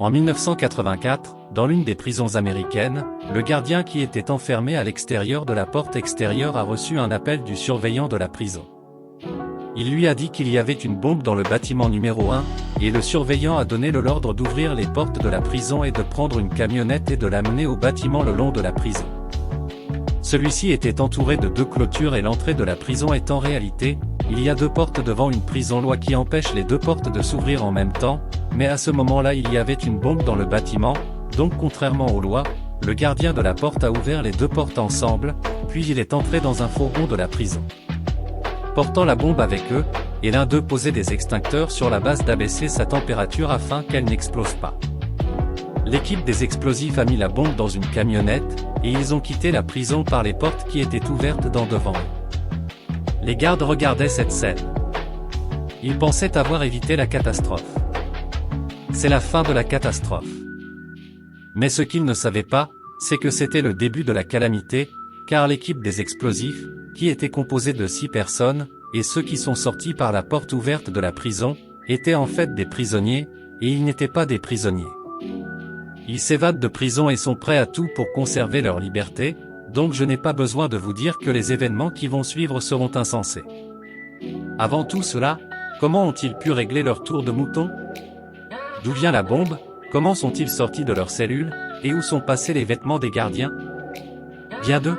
En 1984, dans l'une des prisons américaines, le gardien qui était enfermé à l'extérieur de la porte extérieure a reçu un appel du surveillant de la prison. Il lui a dit qu'il y avait une bombe dans le bâtiment numéro 1, et le surveillant a donné l'ordre d'ouvrir les portes de la prison et de prendre une camionnette et de l'amener au bâtiment le long de la prison. Celui-ci était entouré de 2 clôtures et l'entrée de la prison est en réalité, il y a 2 portes devant une prison loi qui empêche les 2 portes de s'ouvrir en même temps, mais à ce moment-là il y avait une bombe dans le bâtiment, donc contrairement aux lois, le gardien de la porte a ouvert les 2 portes ensemble, puis il est entré dans un fourgon de la prison. Portant la bombe avec eux, et l'un d'eux posait des extincteurs sur la base d'abaisser sa température afin qu'elle n'explose pas. L'équipe des explosifs a mis la bombe dans une camionnette, et ils ont quitté la prison par les portes qui étaient ouvertes devant eux. Les gardes regardaient cette scène. Ils pensaient avoir évité la catastrophe. C'est la fin de la catastrophe. Mais ce qu'ils ne savaient pas, c'est que c'était le début de la calamité, car l'équipe des explosifs, qui était composée de 6 personnes, et ceux qui sont sortis par la porte ouverte de la prison, étaient en fait des prisonniers, et ils n'étaient pas des prisonniers. Ils s'évadent de prison et sont prêts à tout pour conserver leur liberté, donc je n'ai pas besoin de vous dire que les événements qui vont suivre seront insensés. Avant tout cela, comment ont-ils pu régler leur tour de mouton? D'où vient la bombe? Comment sont-ils sortis de leur cellule? Et où sont passés les vêtements des gardiens? Bien d'eux.